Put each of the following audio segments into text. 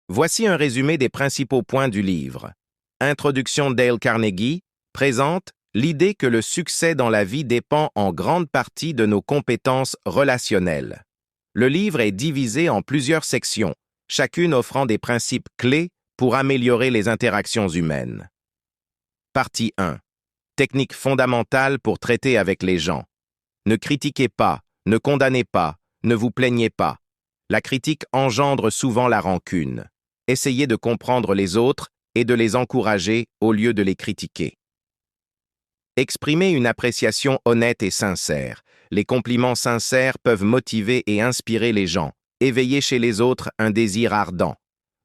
Voici un résumé des principaux points du livre. Introduction. Dale Carnegie présente l'idée que le succès dans la vie dépend en grande partie de nos compétences relationnelles. Le livre est divisé en plusieurs sections, chacune offrant des principes clés pour améliorer les interactions humaines. Partie 1. Technique fondamentale pour traiter avec les gens. Ne critiquez pas, ne condamnez pas, ne vous plaignez pas. La critique engendre souvent la rancune. Essayez de comprendre les autres et de les encourager au lieu de les critiquer. Exprimez une appréciation honnête et sincère. Les compliments sincères peuvent motiver et inspirer les gens. Éveillez chez les autres un désir ardent.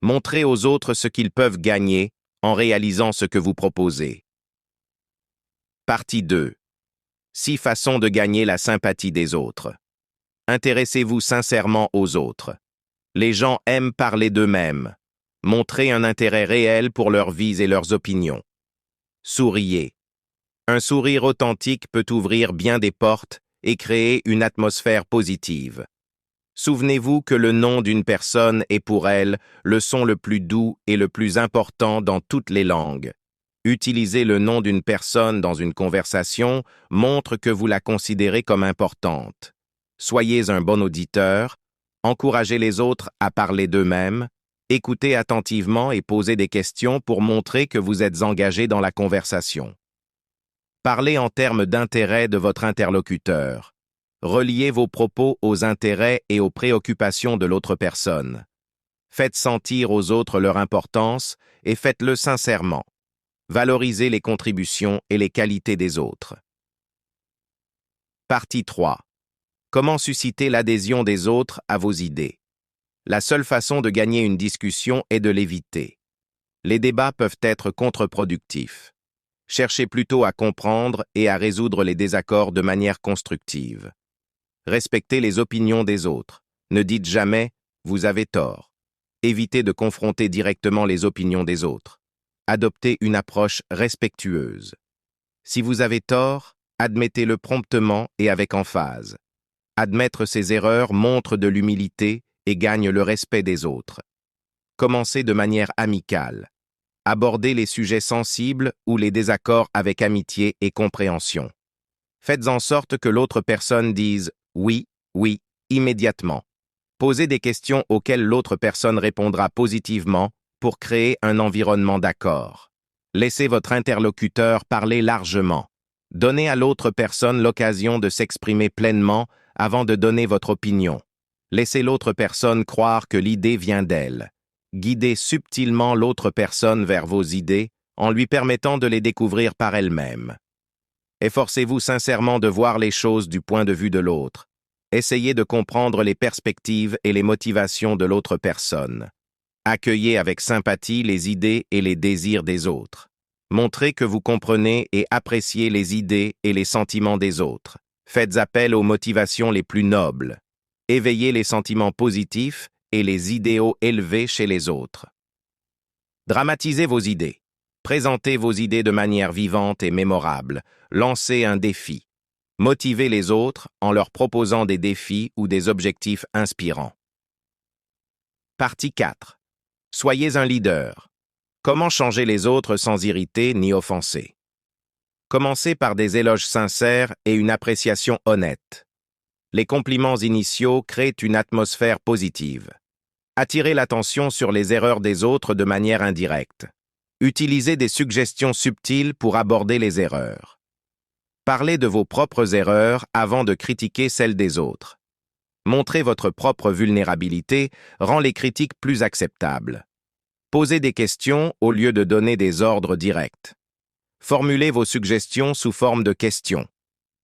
Montrez aux autres ce qu'ils peuvent gagner en réalisant ce que vous proposez. Partie 2. 6 façons de gagner la sympathie des autres. Intéressez-vous sincèrement aux autres. Les gens aiment parler d'eux-mêmes. Montrez un intérêt réel pour leurs vies et leurs opinions. Souriez. Un sourire authentique peut ouvrir bien des portes et créer une atmosphère positive. Souvenez-vous que le nom d'une personne est pour elle le son le plus doux et le plus important dans toutes les langues. Utiliser le nom d'une personne dans une conversation montre que vous la considérez comme importante. Soyez un bon auditeur, encouragez les autres à parler d'eux-mêmes, écoutez attentivement et posez des questions pour montrer que vous êtes engagé dans la conversation. Parlez en termes d'intérêt de votre interlocuteur. Reliez vos propos aux intérêts et aux préoccupations de l'autre personne. Faites sentir aux autres leur importance et faites-le sincèrement. Valorisez les contributions et les qualités des autres. Partie 3. Comment susciter l'adhésion des autres à vos idées? La seule façon de gagner une discussion est de l'éviter. Les débats peuvent être contre-productifs. Cherchez plutôt à comprendre et à résoudre les désaccords de manière constructive. Respectez les opinions des autres. Ne dites jamais « vous avez tort ». Évitez de confronter directement les opinions des autres. Adoptez une approche respectueuse. Si vous avez tort, admettez-le promptement et avec emphase. Admettre ses erreurs montre de l'humilité et gagne le respect des autres. Commencez de manière amicale. Abordez les sujets sensibles ou les désaccords avec amitié et compréhension. Faites en sorte que l'autre personne dise « oui, oui » immédiatement. Posez des questions auxquelles l'autre personne répondra positivement pour créer un environnement d'accord. Laissez votre interlocuteur parler largement. Donnez à l'autre personne l'occasion de s'exprimer pleinement avant de donner votre opinion. Laissez l'autre personne croire que l'idée vient d'elle. Guidez subtilement l'autre personne vers vos idées en lui permettant de les découvrir par elle-même. Efforcez-vous sincèrement de voir les choses du point de vue de l'autre. Essayez de comprendre les perspectives et les motivations de l'autre personne. Accueillez avec sympathie les idées et les désirs des autres. Montrez que vous comprenez et appréciez les idées et les sentiments des autres. Faites appel aux motivations les plus nobles. Éveillez les sentiments positifs et les idéaux élevés chez les autres. Dramatisez vos idées. Présentez vos idées de manière vivante et mémorable. Lancez un défi. Motivez les autres en leur proposant des défis ou des objectifs inspirants. Partie 4. Soyez un leader. Comment changer les autres sans irriter ni offenser? Commencez par des éloges sincères et une appréciation honnête. Les compliments initiaux créent une atmosphère positive. Attirez l'attention sur les erreurs des autres de manière indirecte. Utilisez des suggestions subtiles pour aborder les erreurs. Parlez de vos propres erreurs avant de critiquer celles des autres. Montrer votre propre vulnérabilité rend les critiques plus acceptables. Posez des questions au lieu de donner des ordres directs. Formulez vos suggestions sous forme de questions.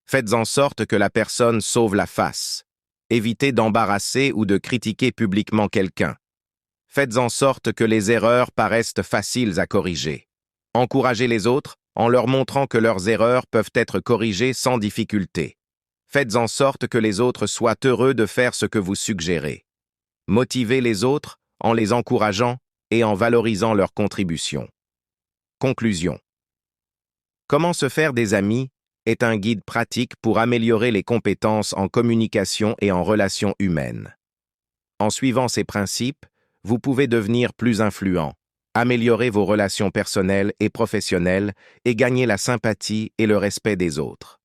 Faites en sorte que la personne sauve la face. Évitez d'embarrasser ou de critiquer publiquement quelqu'un. Faites en sorte que les erreurs paraissent faciles à corriger. Encouragez les autres en leur montrant que leurs erreurs peuvent être corrigées sans difficulté. Faites en sorte que les autres soient heureux de faire ce que vous suggérez. Motivez les autres en les encourageant et en valorisant leurs contributions. Conclusion. Comment se faire des amis est un guide pratique pour améliorer les compétences en communication et en relations humaines. En suivant ces principes, vous pouvez devenir plus influent, améliorer vos relations personnelles et professionnelles et gagner la sympathie et le respect des autres.